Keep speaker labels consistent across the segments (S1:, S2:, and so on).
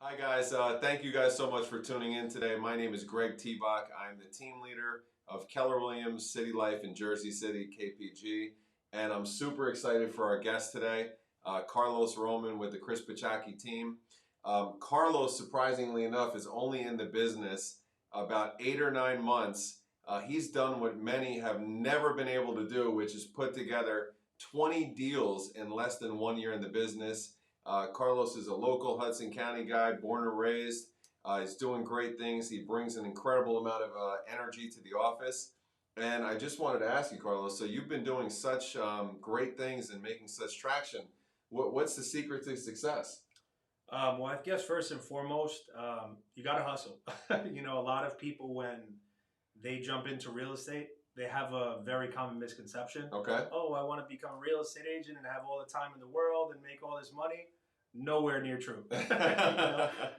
S1: Hi guys, thank you guys so much for tuning in today. My name is Greg Tibok. I'm the team leader of Keller Williams City Life in Jersey City, KPG, and I'm super excited for our guest today, Carlos Roman with the Chris Pachaki team. Carlos, surprisingly enough, is only in the business about 8 or 9 months. He's done what many have never been able to do, which is put together 20 deals in less than 1 year in the business. Carlos is a local Hudson County guy, born and raised. He's doing great things. He brings an incredible amount of energy to the office. And I just wanted to ask you, Carlos, so you've been doing such great things and making such traction. What's the secret to success?
S2: Well, I guess first and foremost, you got to hustle. A lot of people, when they jump into real estate, they have a very common misconception.
S1: Okay.
S2: Oh, I want to become a real estate agent and have all the time in the world and make all this money. Nowhere near true.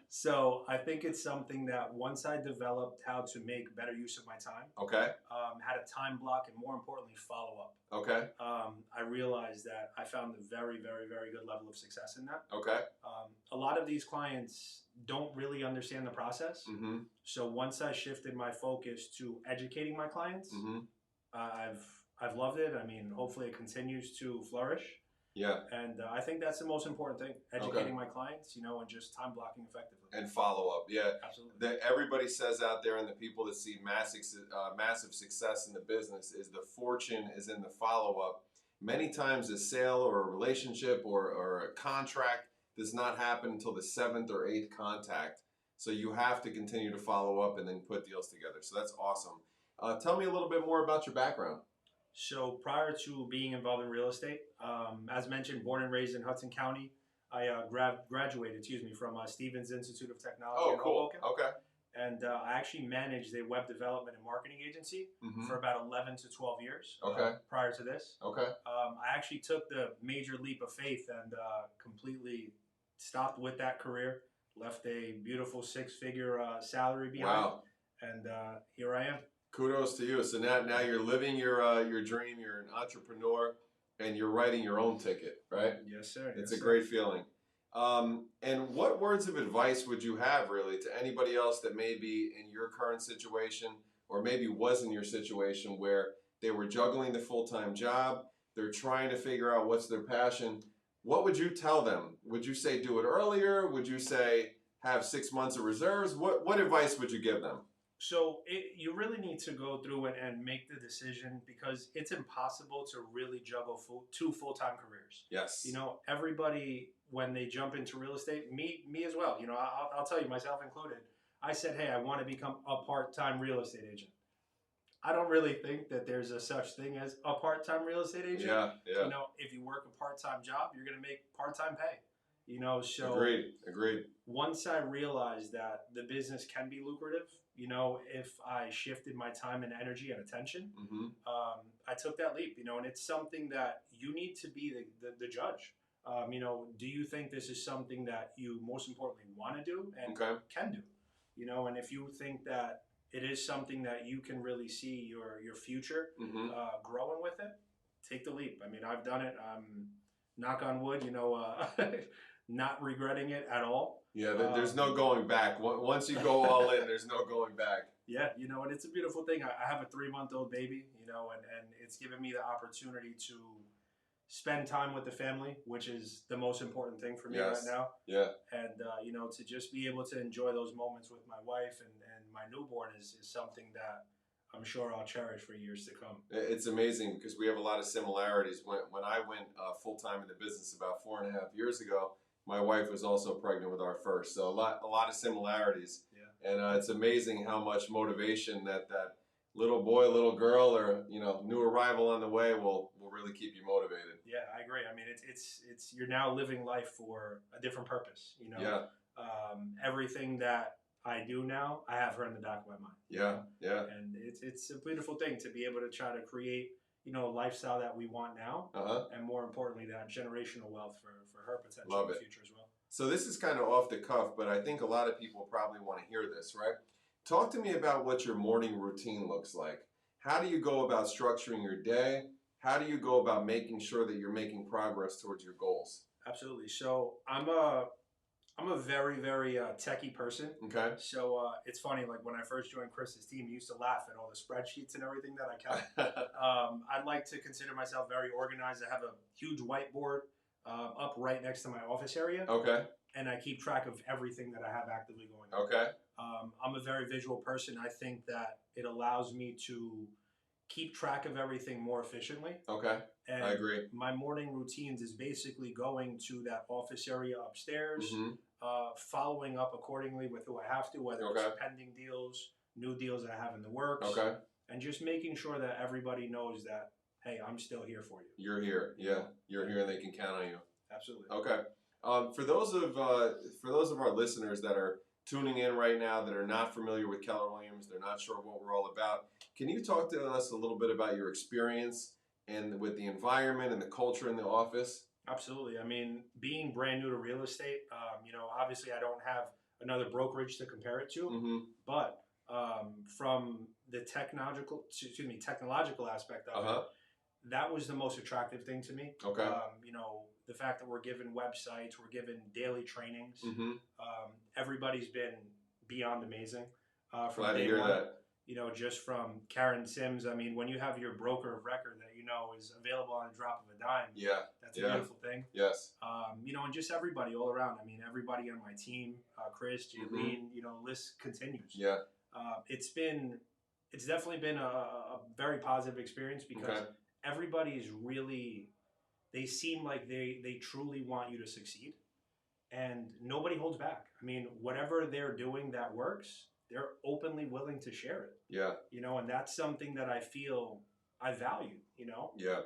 S2: So I think it's something that once I developed how to make better use of my time,
S1: Okay.
S2: had a time block, and more importantly, follow up.
S1: Okay.
S2: I realized that I found a very, very, very good level of success in that.
S1: Okay.
S2: A lot of these clients don't really understand the process.
S1: Mm-hmm.
S2: So once I shifted my focus to educating my clients,
S1: Mm-hmm.
S2: I've loved it. I mean, hopefully it continues to flourish.
S1: Yeah.
S2: And I think that's the most important thing, educating my clients, and just time blocking effectively.
S1: And follow up. Yeah.
S2: Absolutely.
S1: That everybody says out there, and the people that see massive success in the business is the fortune is in the follow up. Many times a sale or a relationship or a contract does not happen until the seventh or eighth contact. So you have to continue to follow up and then put deals together. So that's awesome. Tell me a little bit more about your background.
S2: So prior to being involved in real estate, as mentioned, born and raised in Hudson County, I graduated, from Stevens Institute of Technology in
S1: cool.
S2: Hoboken.
S1: Okay.
S2: And I actually managed a web development and marketing agency
S1: Mm-hmm.
S2: for about 11 to 12 years prior to this.
S1: Okay.
S2: I actually took the major leap of faith and completely stopped with that career, left a beautiful six-figure salary behind,
S1: Wow.
S2: and here I am.
S1: Kudos to you. So now you're living your dream. You're an entrepreneur, and you're writing your own ticket, right?
S2: Yes, sir.
S1: It's
S2: yes,
S1: a great feeling. And what words of advice would you have, really, to anybody else that may be in your current situation, or maybe was in your situation where they were juggling the full-time job, they're trying to figure out what's their passion? What would you tell them? Would you say do it earlier? Would you say have 6 months of reserves? What advice would you give them?
S2: So you really need to go through and make the decision, because it's impossible to really juggle two full-time careers.
S1: Yes.
S2: Everybody, when they jump into real estate, me as well, I'll tell you, myself included, I said, hey, I want to become a part-time real estate agent. I don't really think that there's a such thing as a part-time real estate agent.
S1: Yeah.
S2: If you work a part-time job, you're going to make part-time pay. So
S1: Agreed.
S2: once I realized that the business can be lucrative, if I shifted my time and energy and attention,
S1: Mm-hmm.
S2: I took that leap, and it's something that you need to be the judge. Do you think this is something that you most importantly want to do and can do? And if you think that it is something that you can really see your future growing with it, take the leap. I mean, I've done it. Knock on wood, not regretting it at all.
S1: Yeah, there's no going back. Once you go all in, there's no going back.
S2: Yeah, and it's a beautiful thing. I have a 3-month-old baby, and it's given me the opportunity to spend time with the family, which is the most important thing for me right now.
S1: Yeah.
S2: And, to just be able to enjoy those moments with my wife and my newborn is something that I'm sure I'll cherish for years to come.
S1: It's amazing because we have a lot of similarities. When I went full-time in the business about 4.5 years ago, my wife was also pregnant with our first. So a lot of similarities.
S2: Yeah.
S1: And it's amazing how much motivation that little boy, little girl, or new arrival on the way will really keep you motivated.
S2: Yeah, I agree. I mean, it's you're now living life for a different purpose.
S1: Yeah.
S2: Everything that I do now, I have her in the back of my mind.
S1: Yeah.
S2: And it's a beautiful thing to be able to try to create a lifestyle that we want now, and more importantly, that generational wealth for her potential in the future as well.
S1: So this is kind of off the cuff, but I think a lot of people probably want to hear this, right? Talk to me about what your morning routine looks like. How do you go about structuring your day? How do you go about making sure that you're making progress towards your goals?
S2: Absolutely. So I'm a I'm a very, very techie person.
S1: Okay.
S2: So it's funny, like when I first joined Chris's team, he used to laugh at all the spreadsheets and everything that I kept. I'd like to consider myself very organized. I have a huge whiteboard up right next to my office area.
S1: Okay.
S2: And I keep track of everything that I have actively going on.
S1: Okay.
S2: I'm a very visual person. I think that it allows me to keep track of everything more efficiently.
S1: Okay.
S2: And
S1: I agree.
S2: my morning routines is basically going to that office area upstairs, following up accordingly with who I have to, whether it's pending deals, new deals that I have in the works, and just making sure that everybody knows that, hey, I'm still here for you.
S1: You're here. Yeah. You're here and they can count on you.
S2: Absolutely.
S1: Okay. For those of our listeners that are tuning in right now that are not familiar with Keller Williams, they're not sure what we're all about, can you talk to us a little bit about your experience and with the environment and the culture in the office?
S2: Absolutely. I mean, being brand new to real estate, obviously I don't have another brokerage to compare it to, but from the technological aspect of it, that was the most attractive thing to me.
S1: Okay.
S2: The fact that we're given websites, we're given daily trainings. Everybody's been beyond amazing. From
S1: Glad to
S2: day
S1: hear
S2: one,
S1: that.
S2: Just from Karen Sims. I mean, when you have your broker of record that is available on a drop of a dime, that's a beautiful thing.
S1: Yes.
S2: And just everybody all around. I mean, everybody on my team, Chris, Jaylene, list continues.
S1: Yeah.
S2: It's definitely been a very positive experience because everybody's really, they seem like they truly want you to succeed, and nobody holds back. I mean, whatever they're doing that works, they're openly willing to share it.
S1: Yeah.
S2: And that's something that I feel I value,
S1: Yeah.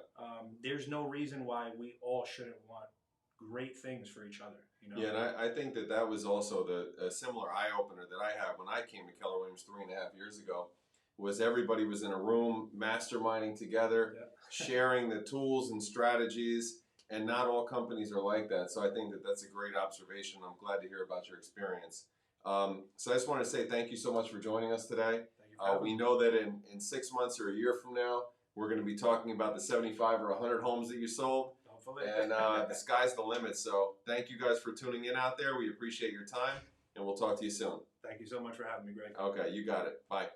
S2: There's no reason why we all shouldn't want great things for each other,
S1: Yeah, and I think that was also a similar eye-opener that I had when I came to Keller Williams 3.5 years ago, was everybody was in a room masterminding together, sharing the tools and strategies, and not all companies are like that. So I think that that's a great observation. I'm glad to hear about your experience. So I just want to say thank you so much for joining us today. We know that in 6 months or a year from now, we're going to be talking about the 75 or 100 homes that you sold.
S2: Hopefully.
S1: And the sky's the limit. So thank you guys for tuning in out there. We appreciate your time, and we'll talk to you soon.
S2: Thank you so much for having me, Greg.
S1: Okay, you got it. Bye.